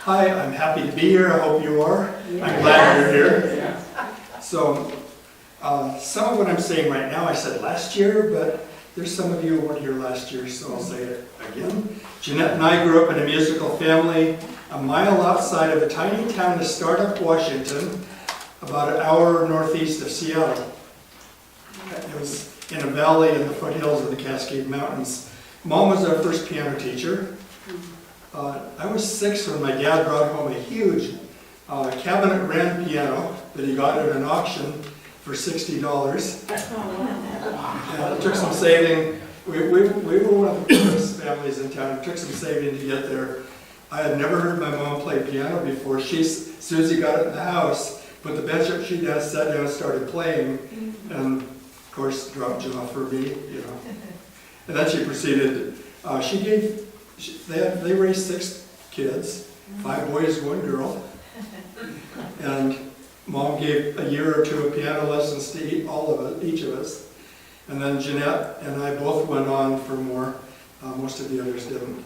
Hi, I'm happy to be here. I hope you are. Yeah. I'm glad you're here. Yeah. So, some of what I'm saying right now I said last year, but there's some of you who weren't here last year, so I'll say it again. Jeanette and I grew up in a musical family a mile outside of a tiny town of Startup, Washington, about an hour northeast of Seattle. It was in a valley in the foothills of the Cascade Mountains. Mom was our first piano teacher. I was 6 when my dad brought home a huge cabinet grand piano that he got at an auction for $60. And it took some saving. We were one of the poorest families in town. It took some saving to get there. I had never heard my mom play piano before. Susie got it in the house, put the bench up, she sat down and started playing, and of course dropped jaw for me, you know. And then she proceeded, they raised 6 kids, 5 boys, 1 girl, and Mom gave a year or 2 of piano lessons to each of us. And then Jeanette and I both went on for more. Most of the others didn't.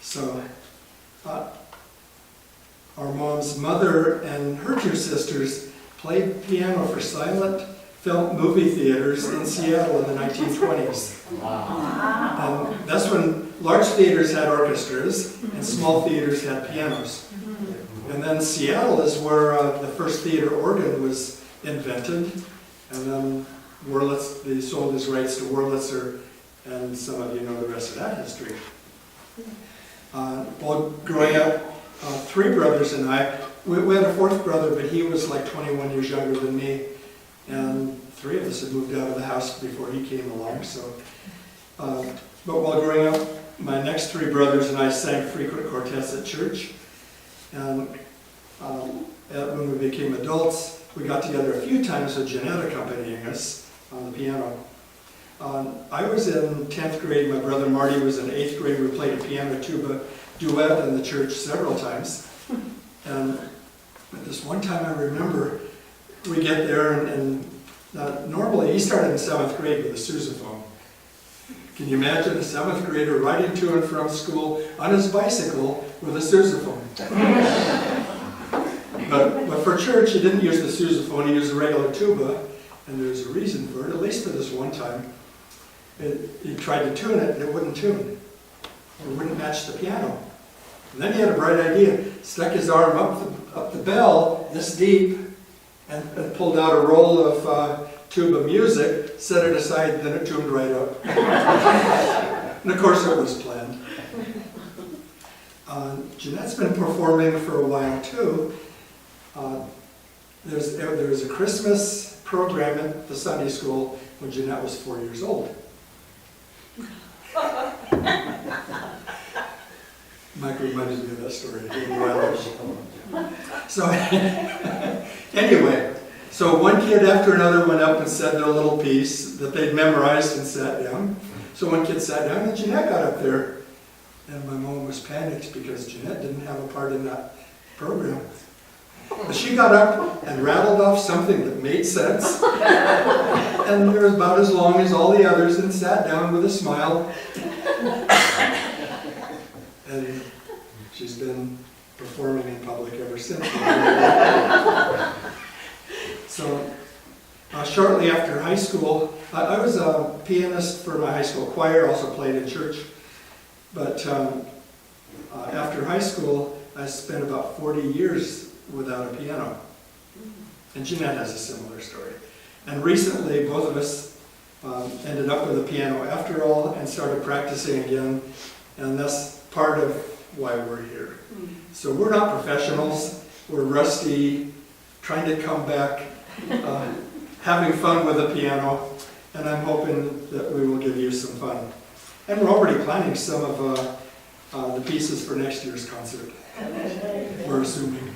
So, our mom's mother and her 2 sisters played piano for silent film movie theaters in Seattle in the 1920s. Wow. And that's when large theaters had orchestras and small theaters had pianos. And then Seattle is where the first theater organ was invented. And then they sold his rights to Wurlitzer, and some of you know the rest of that history. While growing up, 3 brothers and I, we had a 4th brother, but he was like 21 years younger than me. And 3 of us had moved out of the house before he came along. So, but while growing up, my next 3 brothers and I sang frequent quartets at church. And when we became adults, we got together a few times with Jeanette accompanying us on the piano. I was in 10th grade, my brother Marty was in 8th grade. We played a piano tuba duet in the church several times. And at this one time I remember we get there and normally he started in 7th grade with a sousaphone. Can you imagine a 7th grader riding to and from school on his bicycle with a sousaphone? But for church, he didn't use the sousaphone, he used a regular tuba, and there's a reason for it, at least for this one time. He tried to tune it, and it wouldn't tune. It wouldn't match the piano. And then he had a bright idea, stuck his arm up the bell, this deep, and pulled out a roll of tuba music, set it aside, then it tuned right up. And of course it was planned. Jeanette's been performing for a while too. There was a Christmas program at the Sunday school when Jeanette was 4 years old. Mike reminded me of that story a little while ago. So anyway, so one kid after another went up and said their little piece that they'd memorized and sat down. So one kid sat down and Jeanette got up there. And my mom was panicked because Jeanette didn't have a part in that program. But she got up and rattled off something that made sense. And it was about as long as all the others and sat down with a smile. And she's been performing in public ever since. So shortly after high school, I was a pianist for my high school choir, also played in church. But after high school, I spent about 40 years without a piano. And Jeanette has a similar story. And recently, both of us ended up with a piano after all and started practicing again. And that's part of why we're here. So we're not professionals. We're rusty, trying to come back, having fun with a piano. And I'm hoping that we will give you some fun. And we're already planning some of the pieces for next year's concert. We're assuming.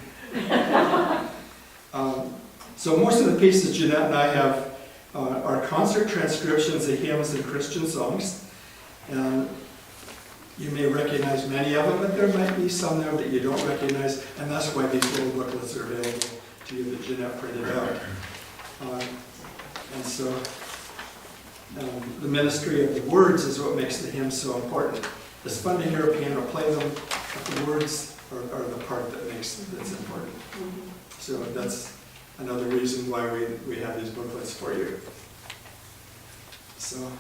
So most of the pieces Jeanette and I have are concert transcriptions of hymns and Christian songs. And you may recognize many of them, but there might be some there that you don't recognize. And that's why these little booklets are available to you that Jeanette printed out. And so the ministry of the words is what makes the hymns so important. It's fun to hear a piano play them, but the words are the part that's important. So that's another reason why we have these booklets for you. So,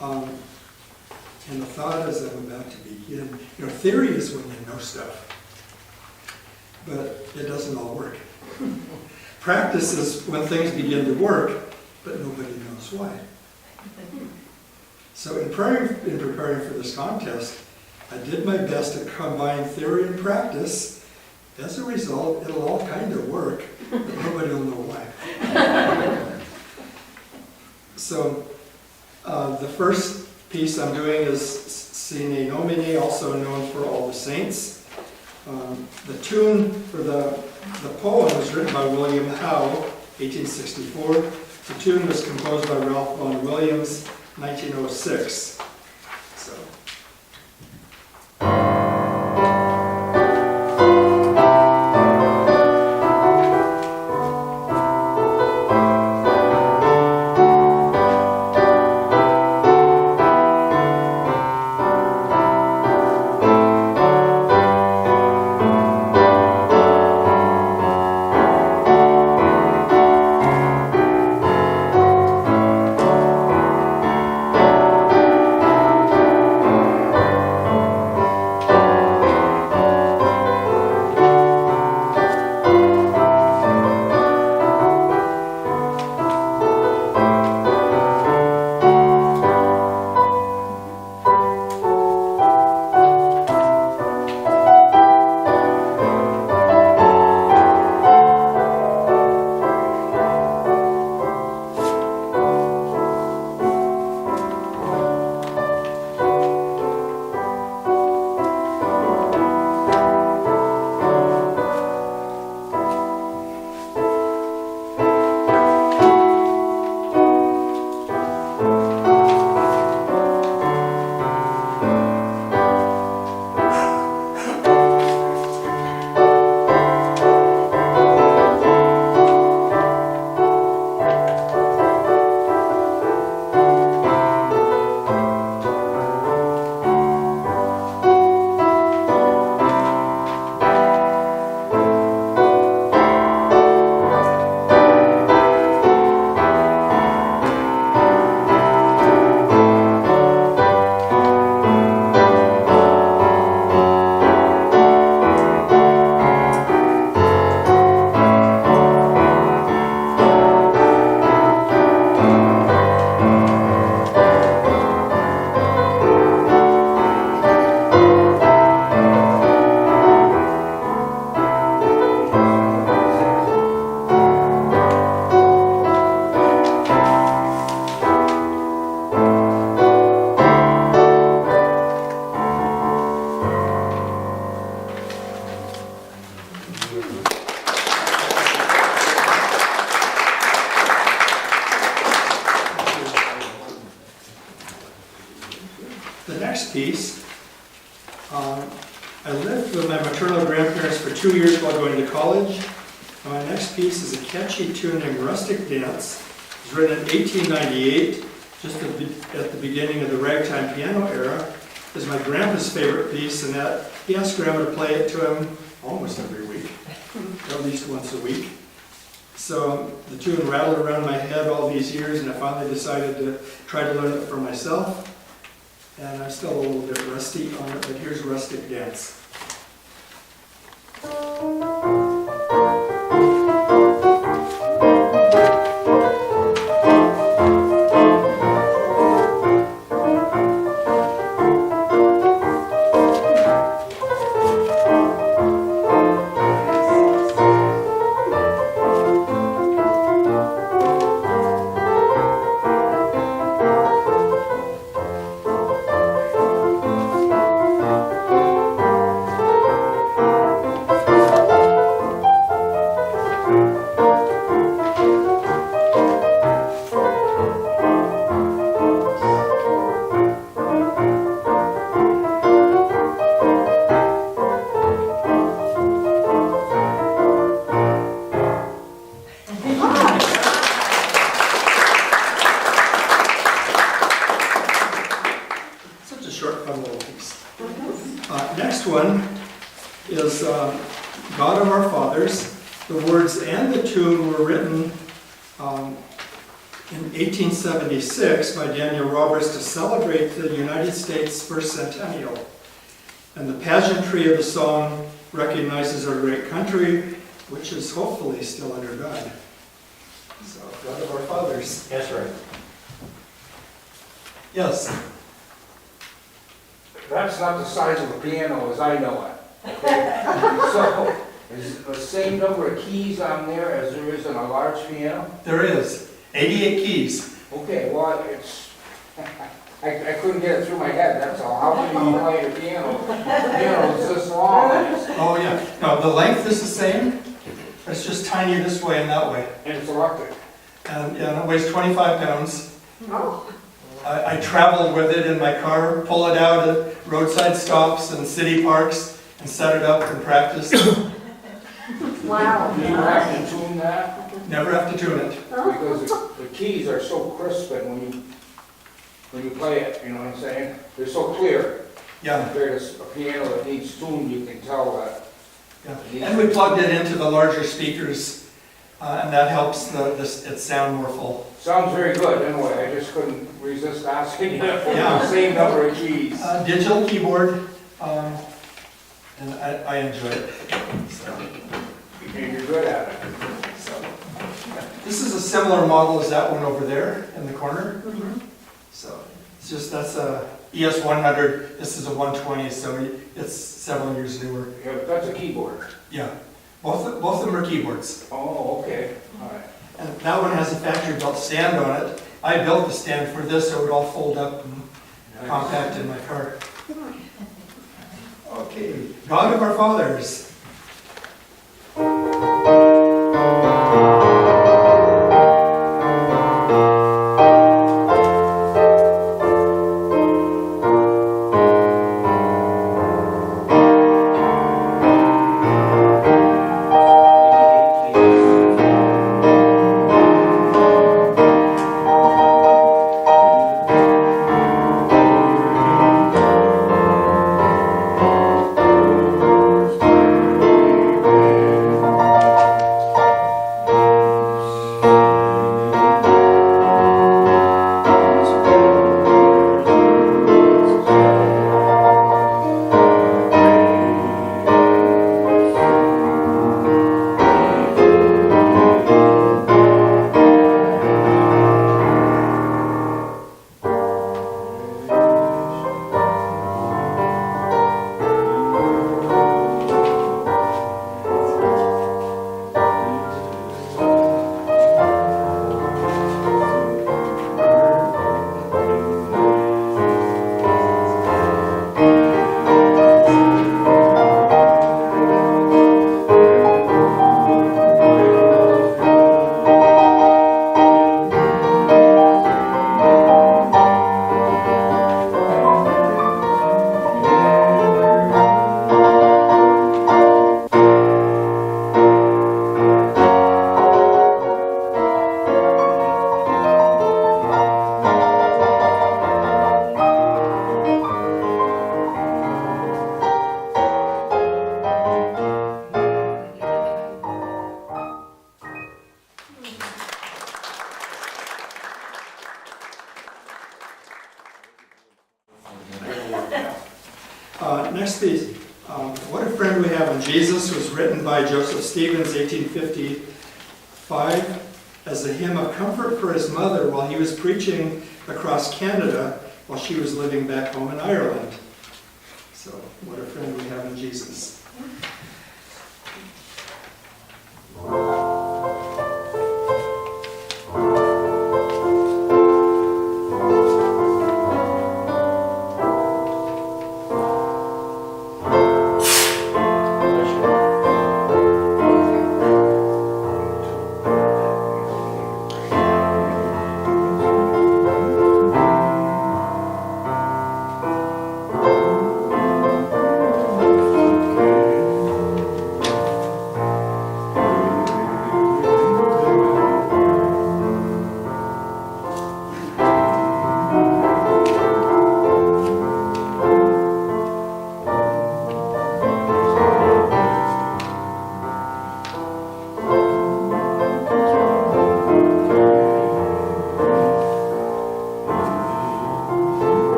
and the thought as I'm about to begin, theory is when you know stuff, but it doesn't all work. Practice is when things begin to work, but nobody knows why. So in preparing for this contest, I did my best to combine theory and practice. As a result, it'll all kind of work, but nobody will know why. So the first piece I'm doing is Siné Nominé, also known for All the Saints. The tune for the poem was written by William Howe, 1864. The tune was composed by Ralph Vaughan Williams, 1906. So. Piece. I lived with my maternal grandparents for 2 years while going to college. My next piece is a catchy tune named Rustic Dance. It was written in 1898, just at the beginning of the ragtime piano era. It was my grandpa's favorite piece, and that he asked Grandma to play it to him almost every week, at least once a week. So the tune rattled around my head all these years, and I finally decided to try to learn it for myself. And I'm still a little bit rusty on it, but here's Rustic Dance. is God of Our Fathers. The words and the tune were written in 1876 by Daniel Roberts to celebrate the United States first centennial. And the pageantry of the song recognizes our great country, which is hopefully still under God. So, God of Our Fathers. That's right. Yes. That's not the size of a piano as I know it. Okay? So, is the same number of keys on there as there is in a large piano? There is 88 keys. Okay, well, it's, I couldn't get it through my head, that's all. How can you play a piano? The piano is this long. Oh, yeah. No, the length is the same. It's just tiny this way and that way. And it's electric. And it weighs 25 pounds. Oh. I travel with it in my car, pull it out at roadside stops and city parks, and set it up and practice. Wow. Do you have to tune that? Never have to tune it. Because the keys are so crisp and when you play it, you know what I'm saying? They're so clear. Yeah. Compared to a piano that needs tune, you can tell that. Yeah. And we plugged it into the larger speakers, and that helps it sound more full. Sounds very good, anyway, I just couldn't resist asking you for Yeah. the same number of keys. Digital keyboard, and I enjoy it. So, And you're good at it. yeah. This is a similar model as that one over there in the corner. So it's just, that's a ES100, this is a 120, so it's several years newer. Yeah, but that's a keyboard. Yeah, both of them are keyboards. Oh, okay, all right. And that one has a factory-built stand on it. I built the stand for this so it would all fold up and compact in my car. Okay, God of Our Fathers. Next piece, What a Friend We Have in Jesus was written by Joseph Stevens, 1855, as a hymn of comfort for his mother while he was preaching across Canada while she was living back home in Ireland. So, what a friend we have in Jesus.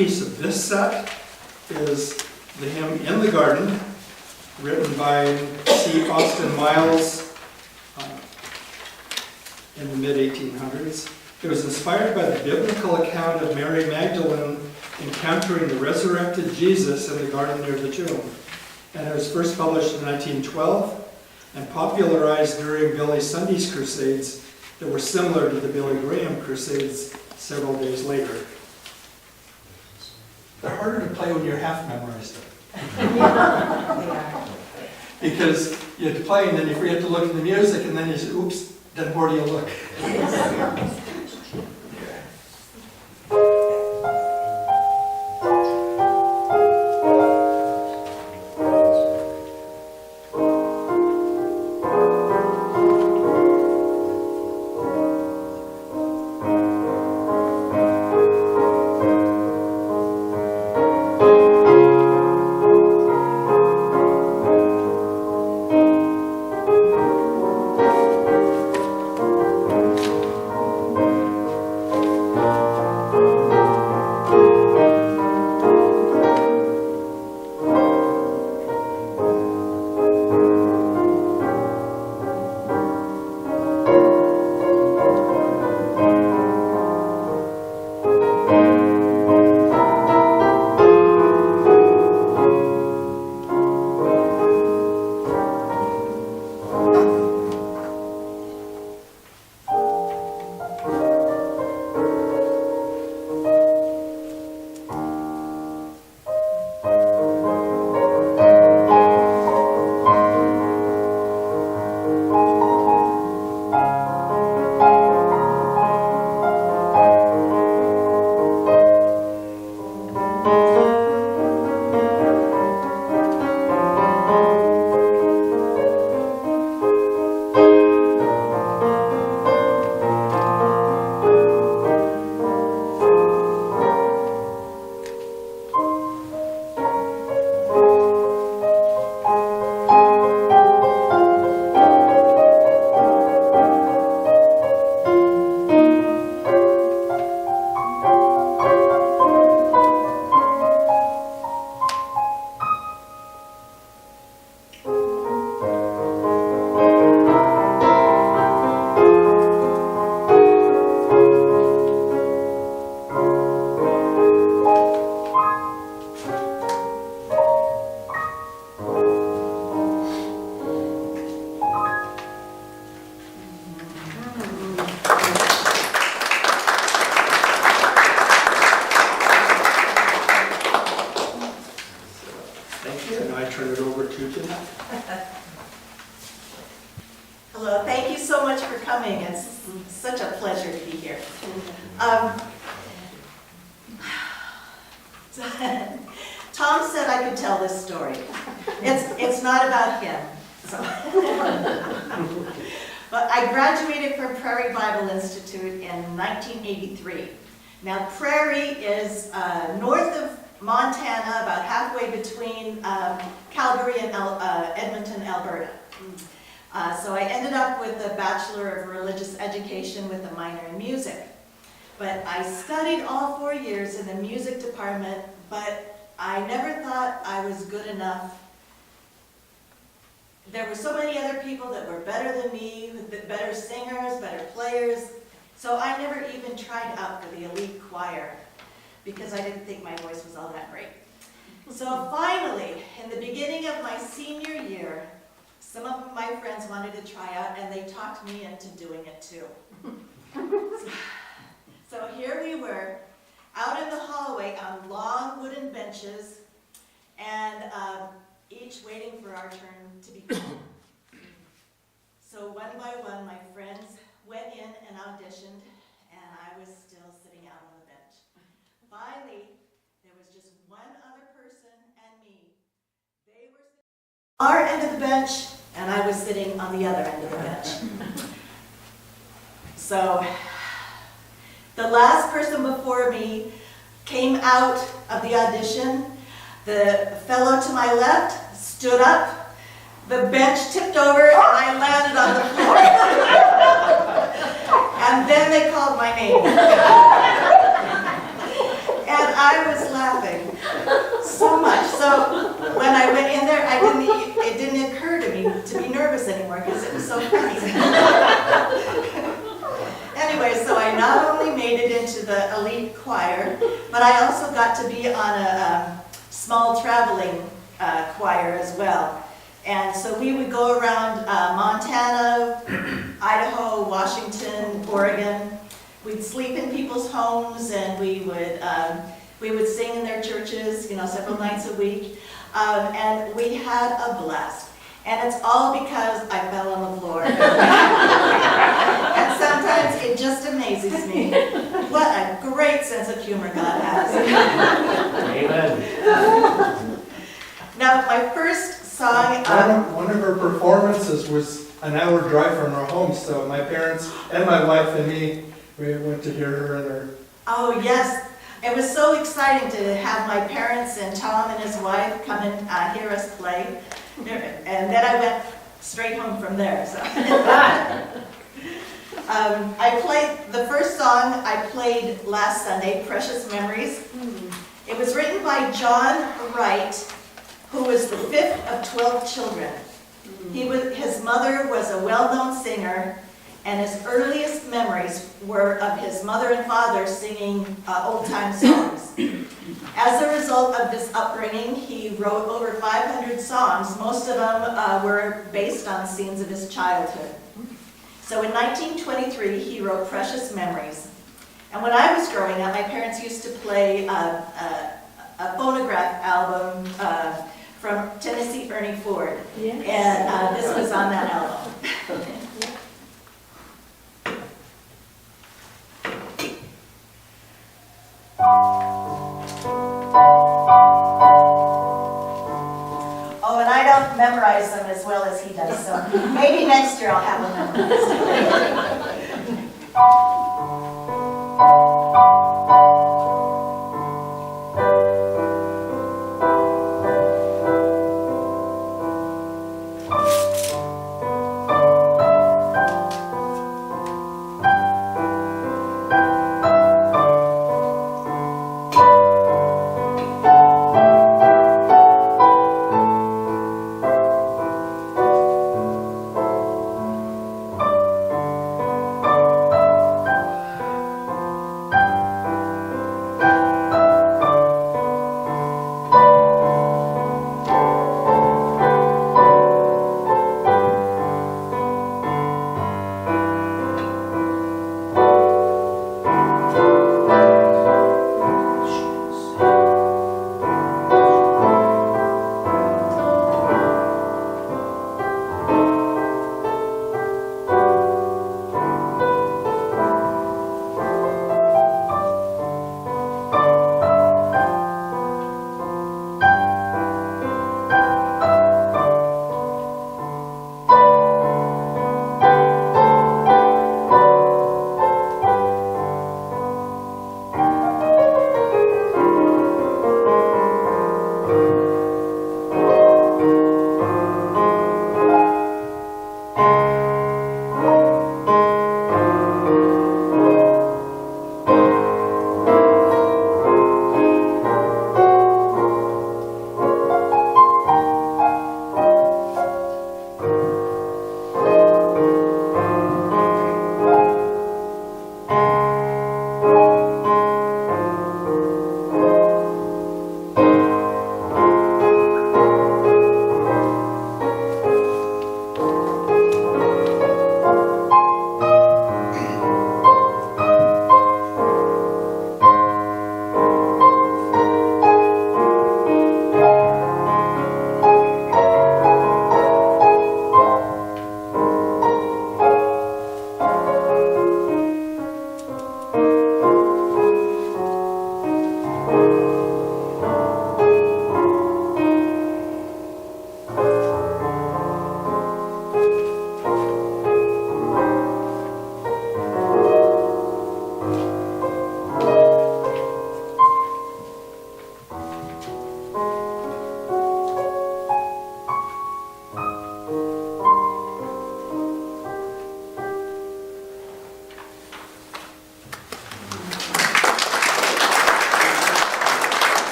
piece of this set is the hymn In the Garden, written by C. Austin Miles in the mid-1800s. It was inspired by the biblical account of Mary Magdalene encountering the resurrected Jesus in the garden near the tomb. And it was first published in 1912 and popularized during Billy Sunday's crusades that were similar to the Billy Graham crusades several days later. They're harder to play when you're half memorized. Because you have to play and then you forget to look at the music and then you say, oops, then where do you look? Hello, thank you so much for coming. It's such a pleasure to be here. Tom said I could tell this story. It's not about him. So. But I graduated from Prairie Bible Institute in 1983. Now Prairie is north of Montana, about halfway between Calgary and Edmonton, Alberta. So I ended up with a Bachelor of Religious Education with a minor in music. But I studied all 4 years in the music department, but I never thought I was good enough. There were so many other people that were better than me, better singers, better players, so I never even tried out for the elite choir because I didn't think my voice was all that great. So finally, in the beginning of my senior year, some of my friends wanted to try out and they talked me into doing it too. So here we were, out in the hallway on long wooden benches, and each waiting for our turn to be called. So one by one, my friends went in and auditioned, and I was still sitting out on the bench. Finally, there was just one other person and me. They were sitting on our end of the bench, and I was sitting on the other end of the bench. So the last person before me came out of the audition. The fellow to my left stood up, the bench tipped over, and I landed on the floor. And then they called my name. And I was So much. So when I went in there, it didn't occur to me to be nervous anymore because it was so funny. Anyway, so I not only made it into the elite choir, but I also got to be on a small traveling choir as well. And so we would go around Montana, Idaho, Washington, Oregon. We'd sleep in people's homes, and we would sing in their churches, several nights a week. And we had a blast. And it's all because I fell on the floor. And sometimes it just amazes me what a great sense of humor God has. Amen. Now, my first song... One of her performances was an hour drive from our home, so my parents and my wife and me, we went to hear her in her... Oh, yes. It was so exciting to have my parents and Tom and his wife come and hear us play. And then I went straight home from there. So. I played, the first song I played last Sunday, Precious Memories. It was written by John Wright, who was the fifth of 12 children. His mother was a well-known singer, and his earliest memories were of his mother and father singing old-time songs. As a result of this upbringing, he wrote over 500 songs. Most of them were based on scenes of his childhood. So in 1923, he wrote Precious Memories. And when I was growing up, my parents used to play a phonograph album from Tennessee Ernie Ford. Yes. And this was on that album. Oh, and I don't memorize them as well as he does, so maybe next year I'll have them memorized.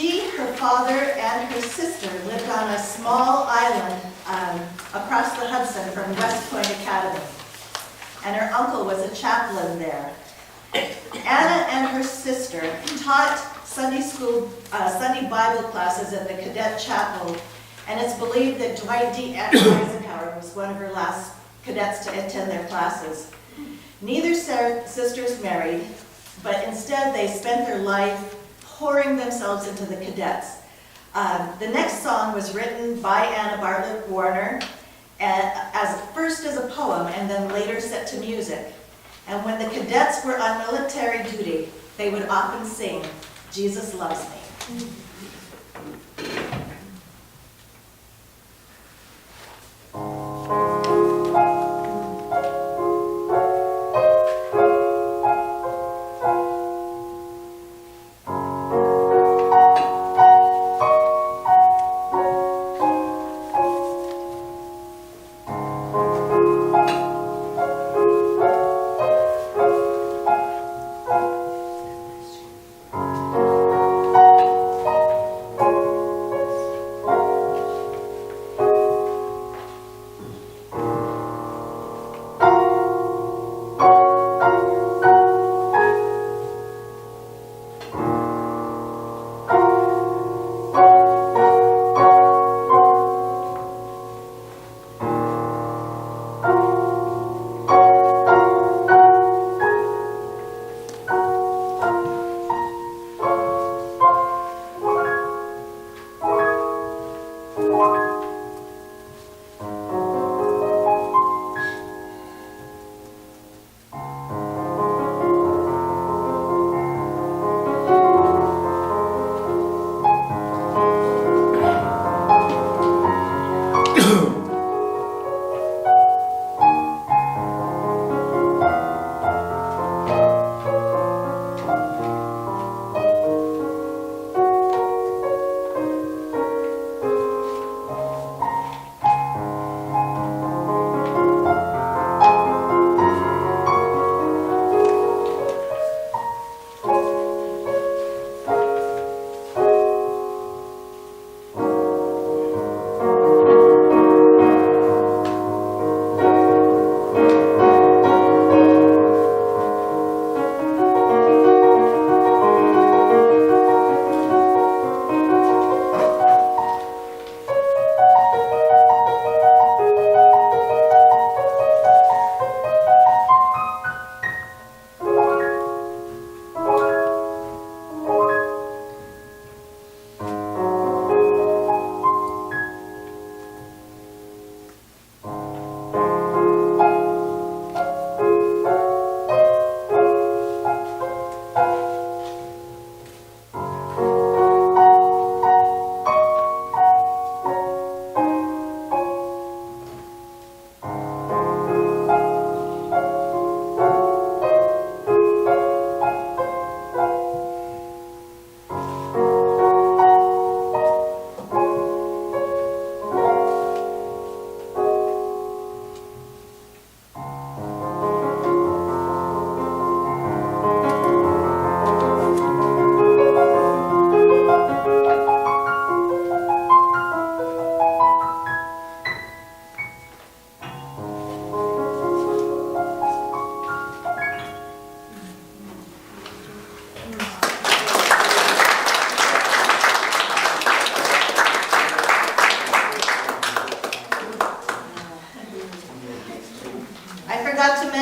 She, her father, and her sister lived on a small island across the Hudson from West Point Academy. And her uncle was a chaplain there. Anna and her sister taught Sunday Bible classes at the cadet chapel, and it's believed that Dwight D. Eisenhower was one of her last cadets to attend their classes. Neither sisters married, but instead they spent their life pouring themselves into the cadets. The next song was written by Anna Bartlett Warner, first as a poem and then later set to music. And when the cadets were on military duty, they would often sing, "Jesus Loves Me."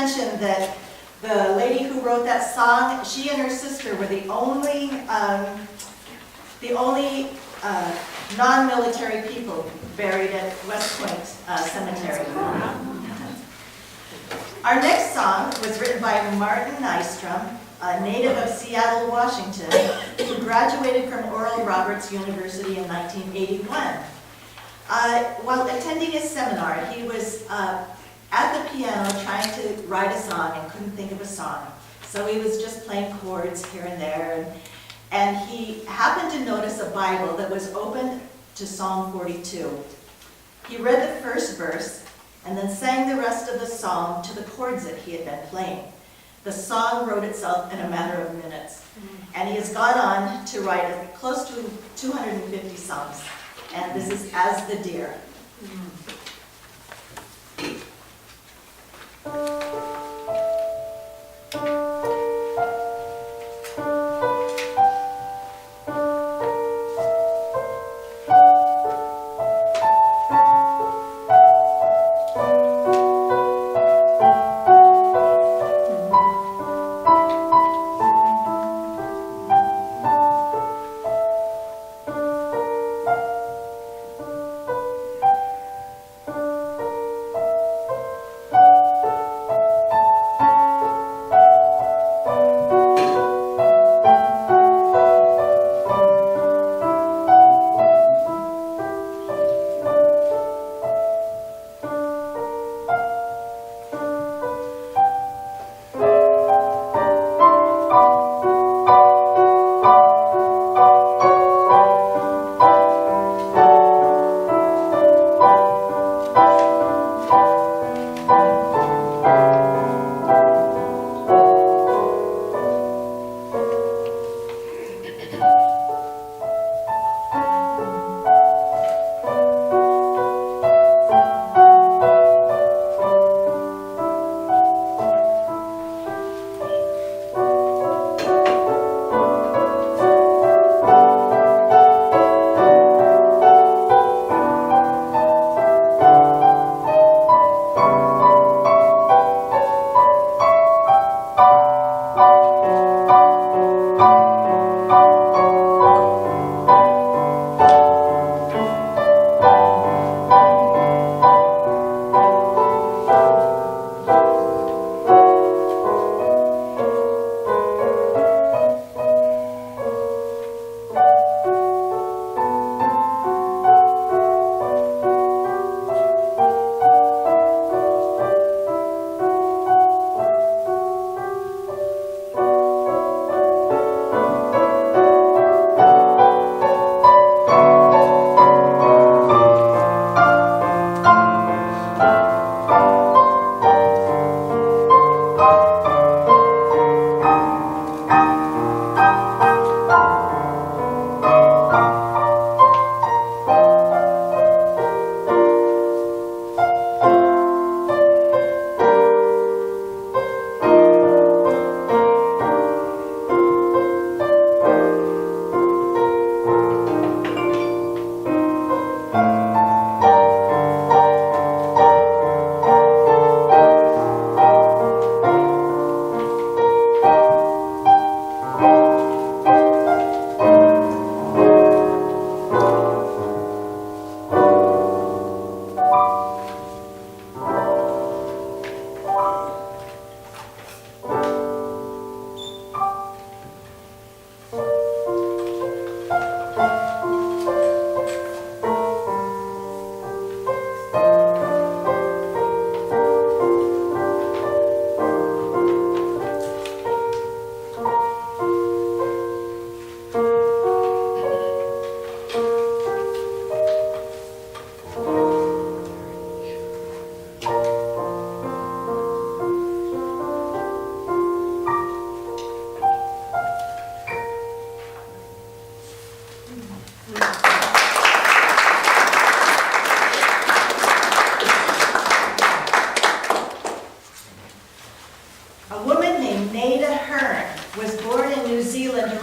mention that the lady who wrote that song, she and her sister were the only non-military people buried at West Point Cemetery. Our next song was written by Martin Nystrom, a native of Seattle, Washington, who graduated from Oral Roberts University in 1981. While attending his seminar, he was at the piano trying to write a song and couldn't think of a song. So he was just playing chords here and there. And he happened to notice a Bible that was open to Psalm 42. He read the first verse and then sang the rest of the psalm to the chords that he had been playing. The song wrote itself in a matter of minutes. And he has gone on to write close to 250 songs. And this is As the Deer.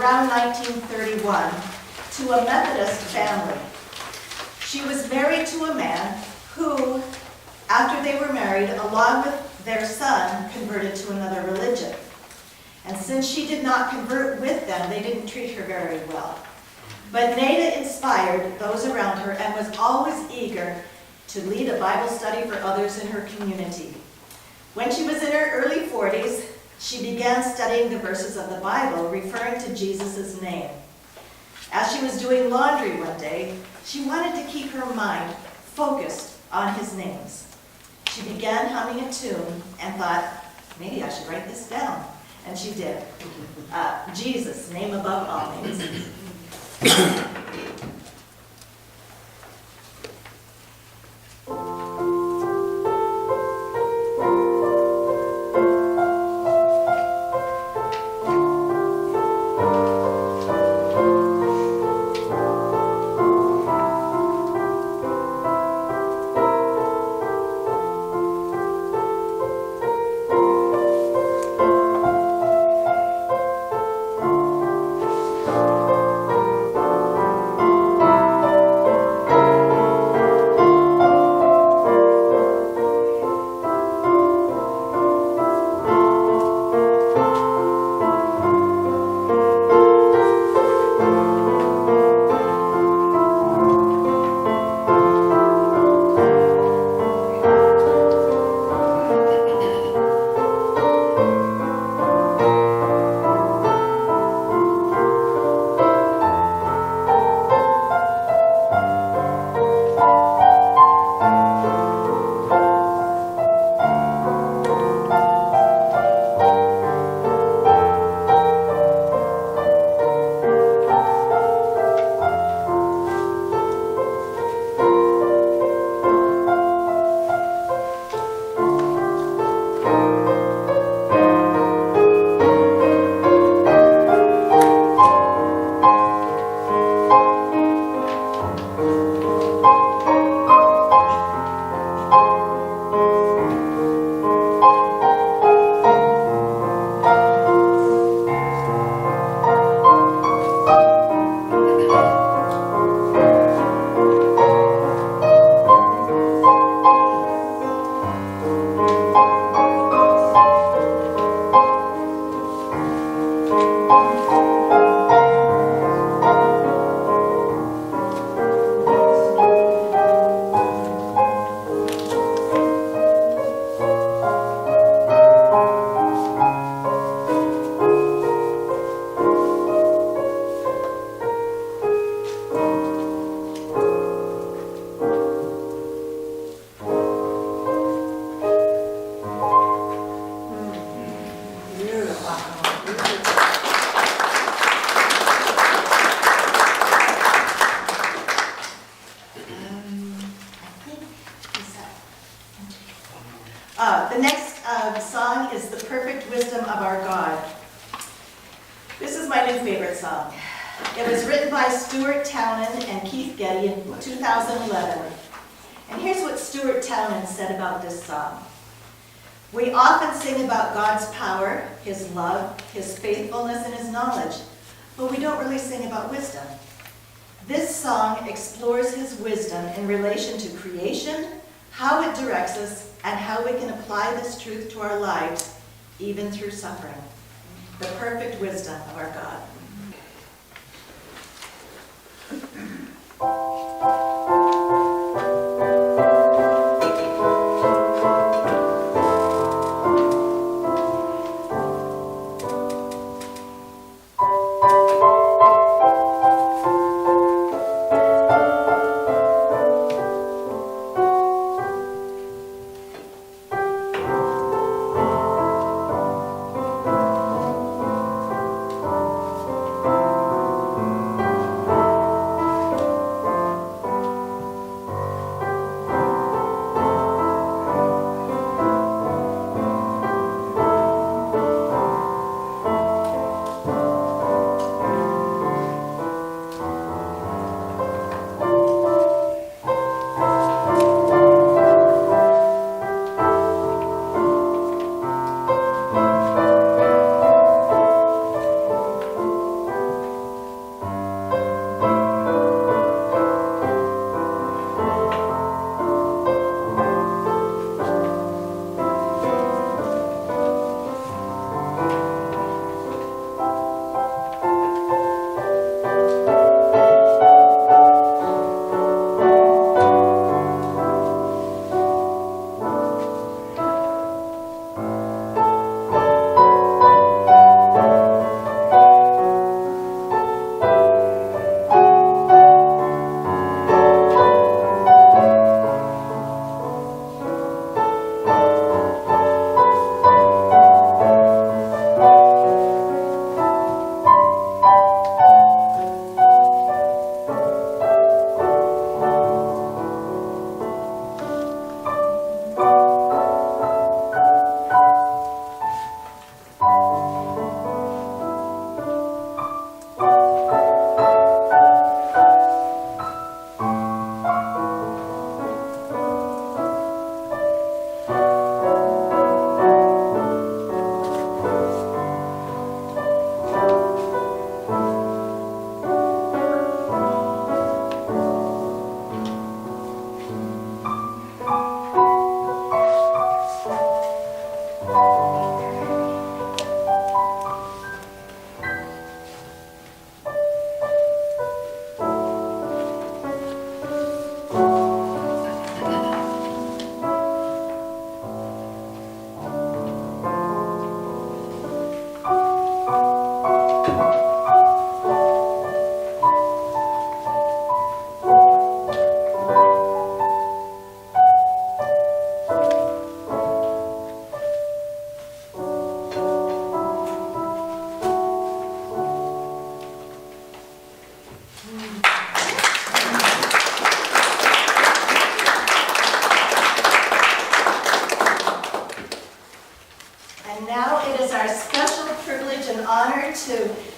around 1931 to a Methodist family. She was married to a man who, after they were married, along with their son, converted to another religion. And since she did not convert with them, they didn't treat her very well. But Nada inspired those around her and was always eager to lead a Bible study for others in her community. When she was in her early 40s, she began studying the verses of the Bible, referring to Jesus' name. As she was doing laundry one day, she wanted to keep her mind focused on his names. She began humming a tune and thought, maybe I should write this down. And she did. Jesus, name above all names. Stuart Townend and Keith Getty in 2011. And here's what Stuart Townend said about this song. We often sing about God's power, His love, His faithfulness, and His knowledge, but we don't really sing about wisdom. This song explores His wisdom in relation to creation, how it directs us, and how we can apply this truth to our lives, even through suffering. The perfect wisdom of our God.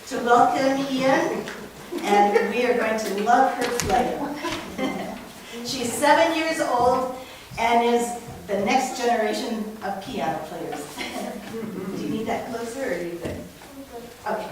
To welcome Yian, and we are going to love her playing. She's 7 years old and is the next generation of piano players. Do you need that closer, or are you good? Okay.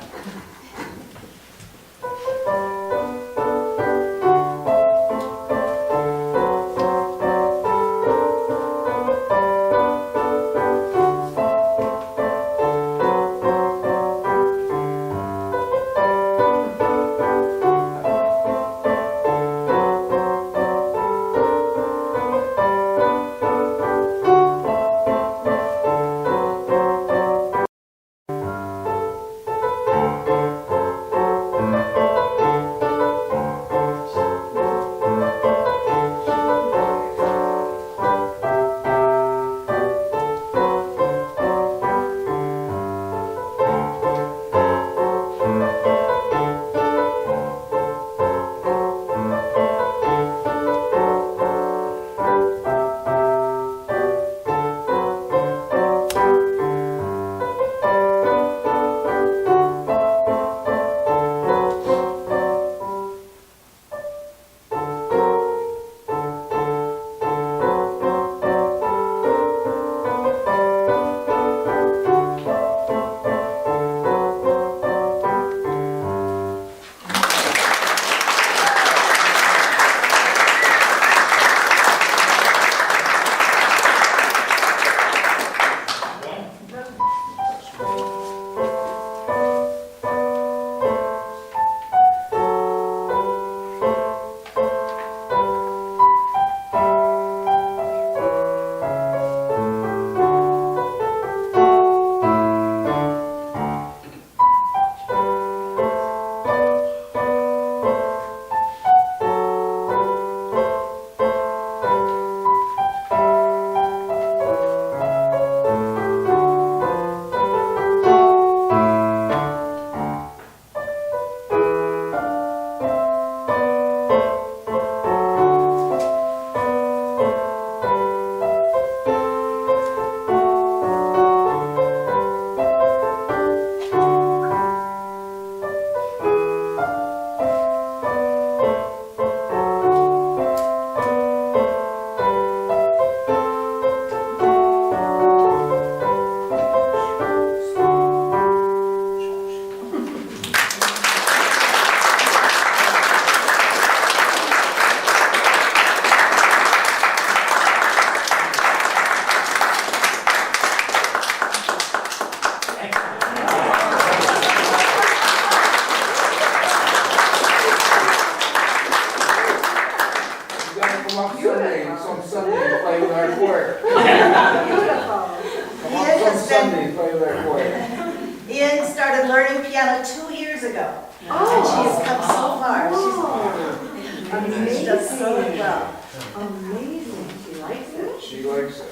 does so well. Amazing. She likes it. She likes it.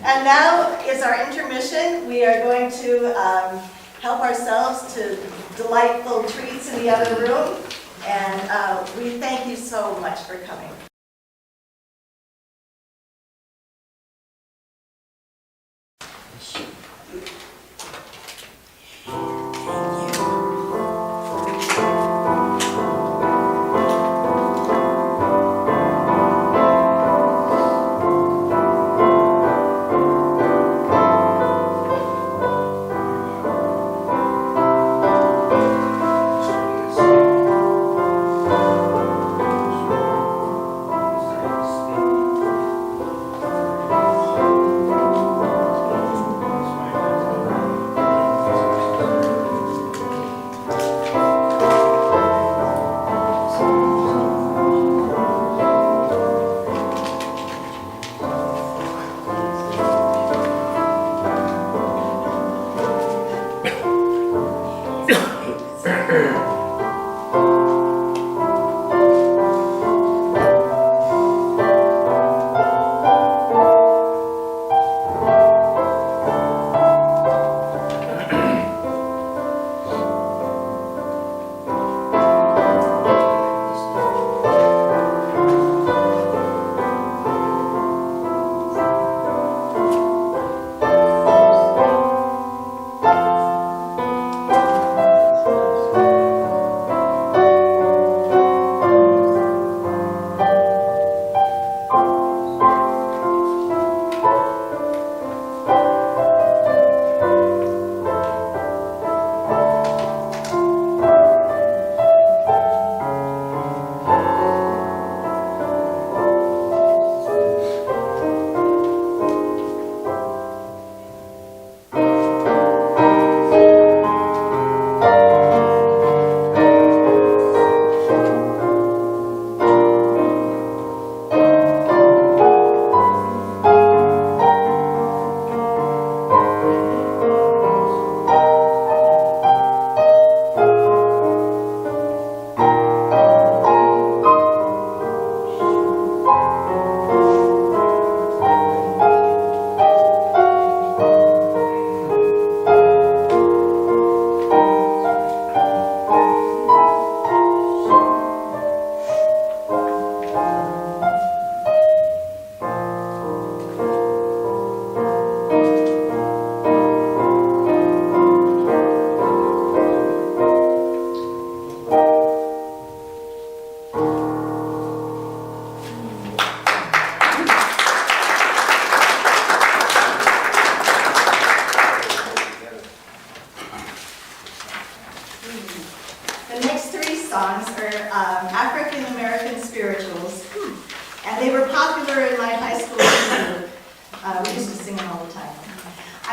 And now is our intermission. We are going to help ourselves to delightful treats in the other room. And we thank you so much for coming.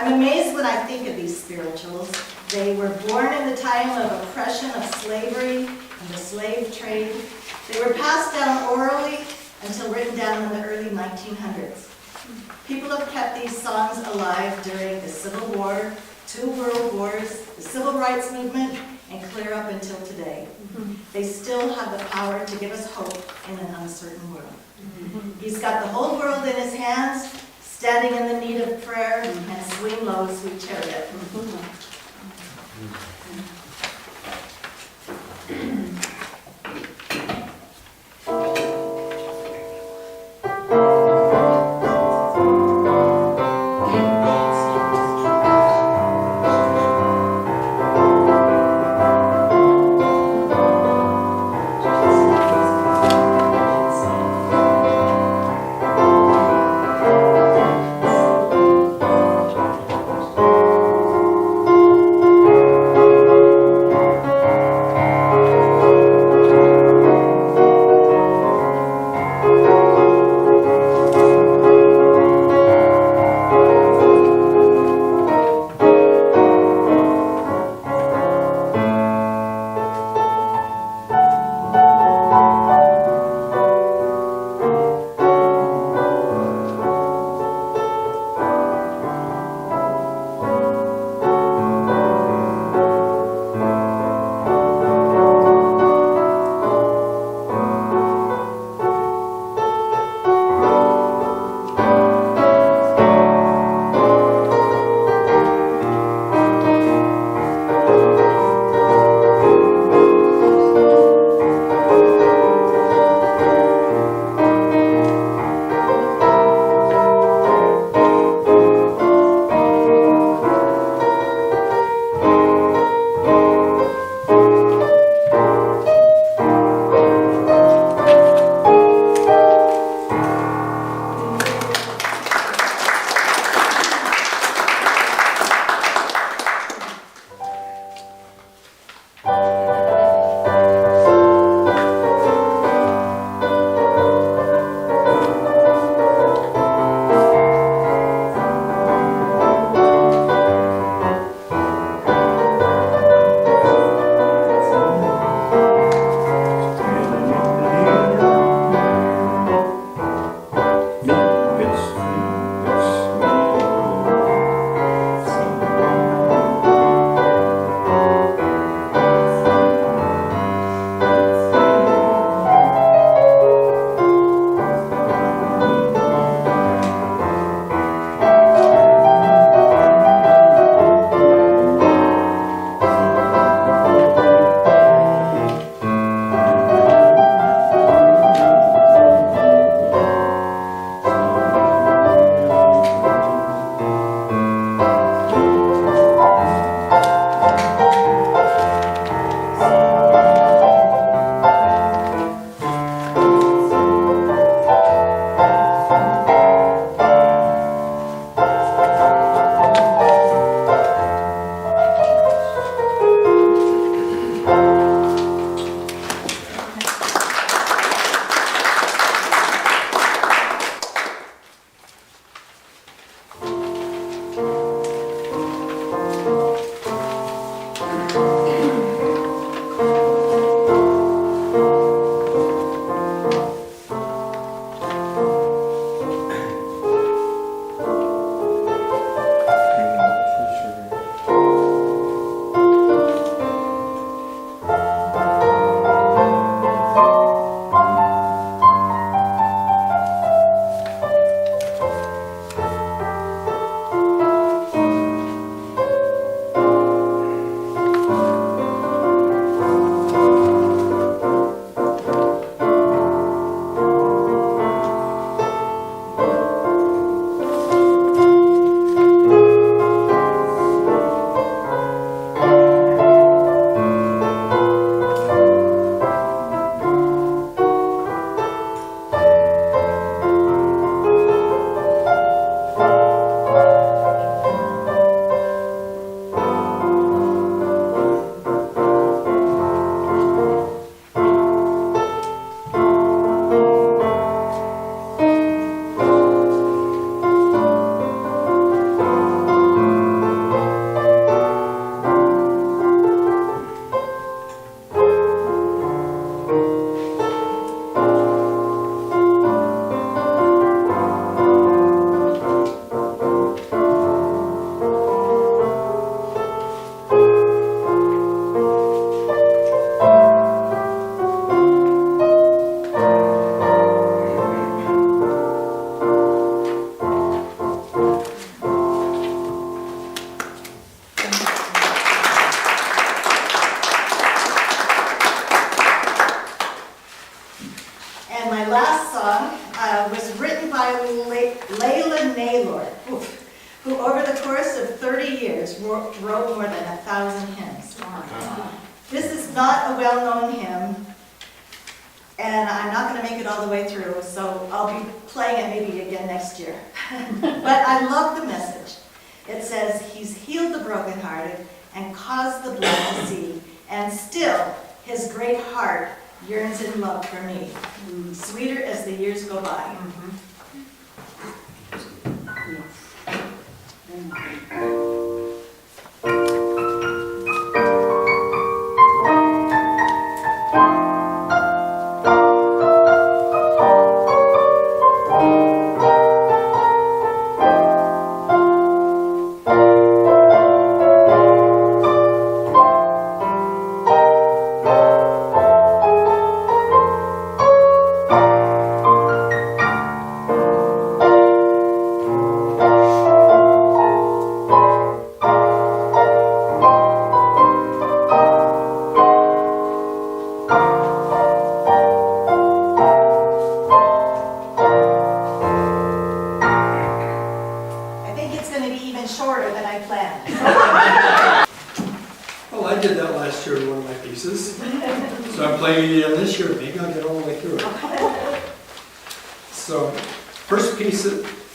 I'm amazed when I think of these spirituals. They were born in the time of oppression, of slavery, and the slave trade. They were passed down orally until written down in the early 1900s. People have kept these songs alive during the Civil War, 2 World Wars, the Civil Rights Movement, and clear up until today. They still have the power to give us hope in an uncertain world. He's got the whole world in his hands, standing in the need of prayer, and swing low, sweet chariot. by Layla Naylor, who over the course of 30 years wrote more than 1,000 hymns. This is not a well-known hymn, and I'm not going to make it all the way through, so I'll be playing it maybe again next year. But I love the message. It says, he's healed the brokenhearted and caused the blind to see, and still his great heart yearns in love for me, sweeter as the years go by.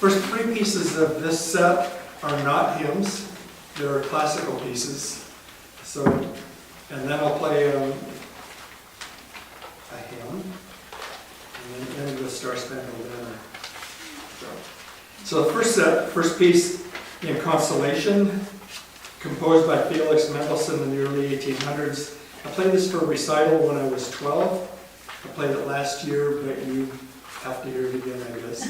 First three pieces of this set are not hymns, they're classical pieces. So, and then I'll play a hymn, and then end with Star Spangled Banner. So the first piece in Consolation, composed by Felix Mendelssohn in the early 1800s. I played this for a recital when I was 12. I played it last year, but you have to hear it again, I guess.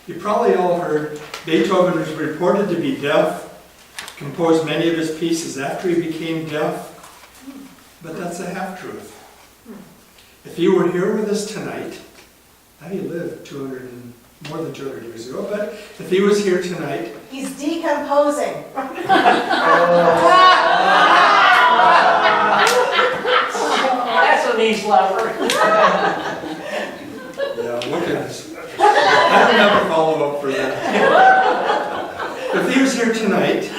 You probably all heard Beethoven was reported to be deaf, composed many of his pieces after he became deaf, but that's a half-truth. If he were here with us tonight, now he lived more than 200 years ago, but if he was here tonight... He's decomposing. That's a knee slapper. Yeah, look at this. I don't have a follow-up for that. If he was here tonight,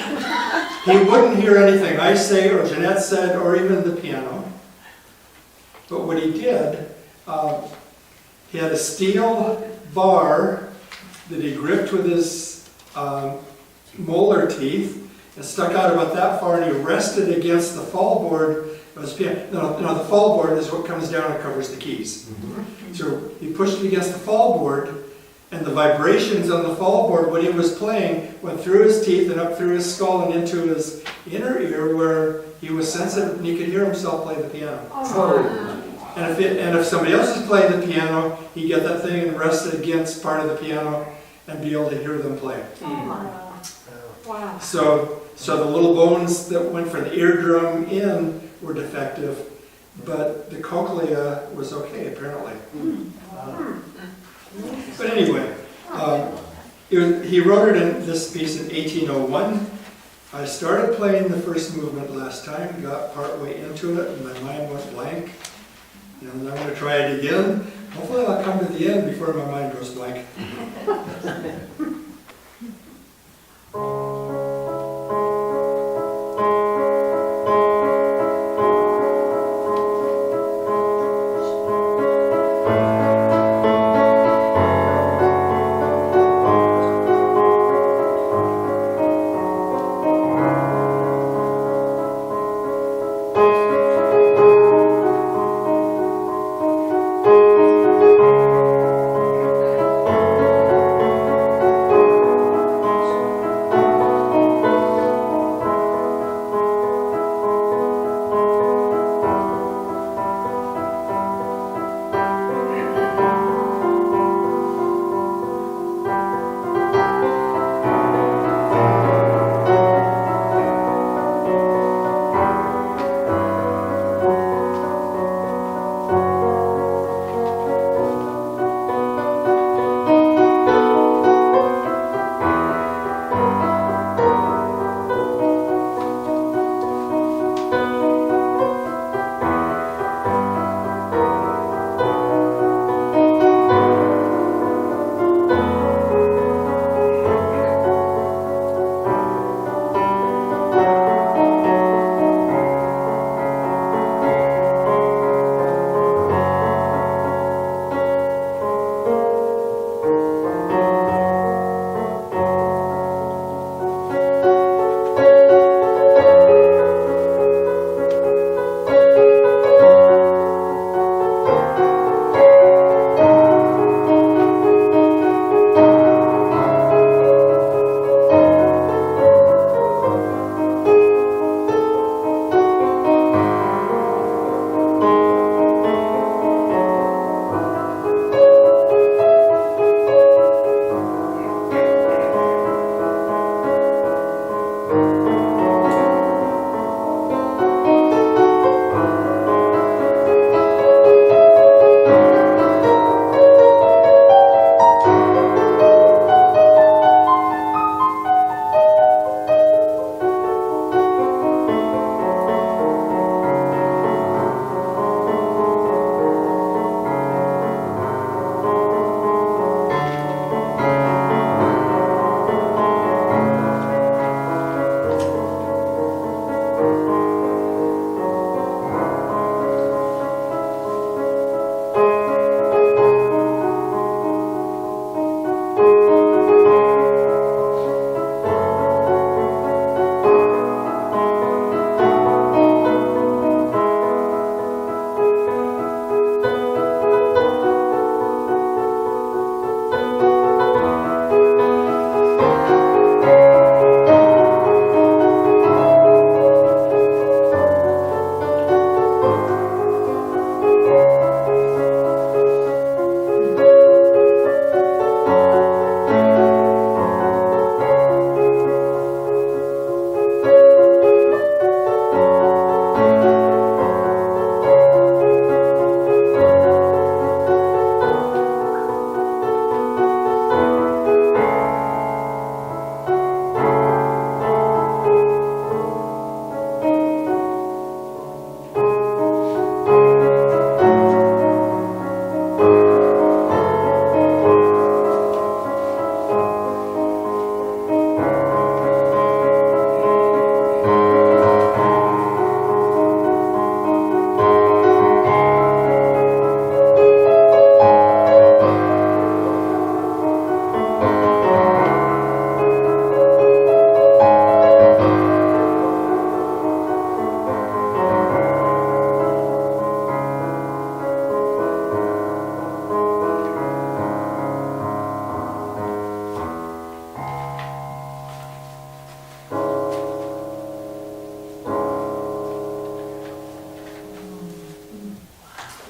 he wouldn't hear anything I say or Jeanette said or even the piano. But what he did, he had a steel bar that he gripped with his molar teeth and stuck out about that far, and he rested against the fall board of his piano. No, the fall board is what comes down and covers the keys. So he pushed it against the fall board, and the vibrations on the fall board when he was playing went through his teeth and up through his skull and into his inner ear where he was sensitive and he could hear himself play the piano. Oh. And if somebody else is playing the piano, he'd get that thing and rest it against part of the piano and be able to hear them play. Wow. So the little bones that went from the eardrum in were defective, but the cochlea was okay apparently. But anyway, he wrote it in this piece in 1801. I started playing the first movement last time, got part way into it, and my mind went blank. And I'm going to try it again. Hopefully I'll come to the end before my mind goes blank.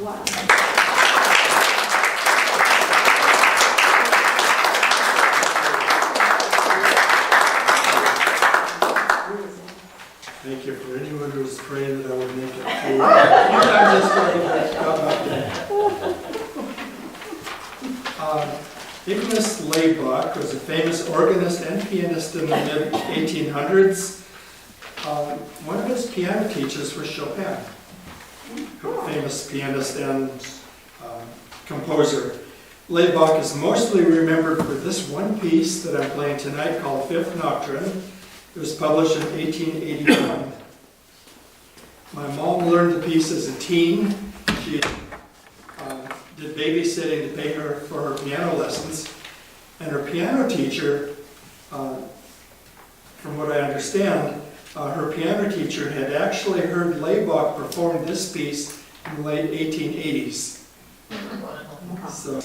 Wow. Thank you for anyone who was praying that I would make it through. I'm just Nicholas Leybach was a famous organist and pianist in the mid-1800s. One of his piano teachers was Chopin, a famous pianist and composer. Leybach is mostly remembered for this one piece that I'm playing tonight called Fifth Nocturne. It was published in 1881. My mom learned the piece as a teen. She did babysitting to pay her for her piano lessons. And her piano teacher, from what I understand, her piano teacher had actually heard Leybach perform this piece in the late 1880s. So.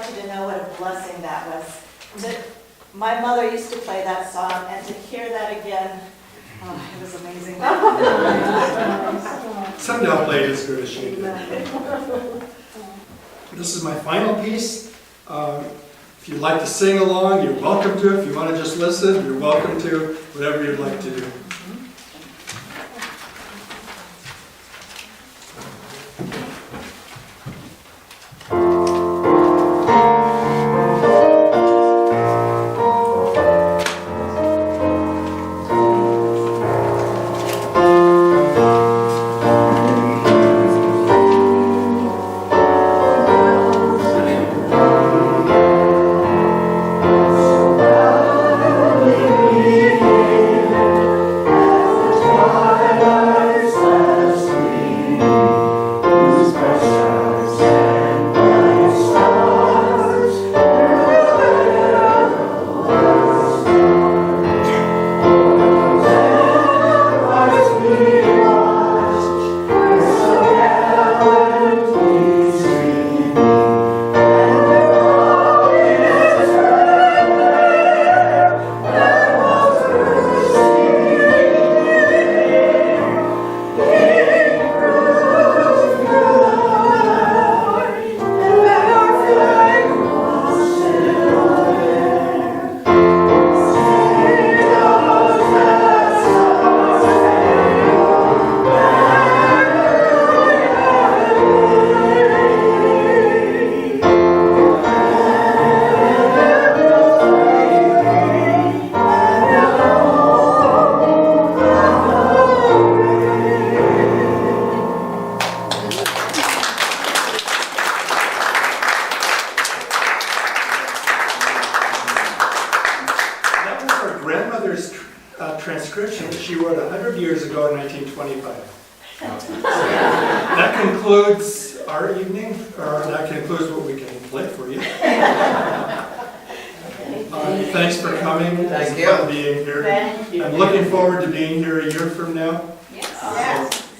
want you to know what a blessing that was. My mother used to play that song, and to hear that again, oh, it was amazing. Someday I'll play it as good as she did. This is my final piece. If you'd like to sing along, you're welcome to. If you want to just listen, you're welcome to. Whatever you'd like to do. Transcription that she wrote 100 years ago in 1925. That concludes our evening, or that concludes what we can play for you. Thanks for coming. It's fun being here. Thank you. I'm looking forward to being here a year from now. Yes.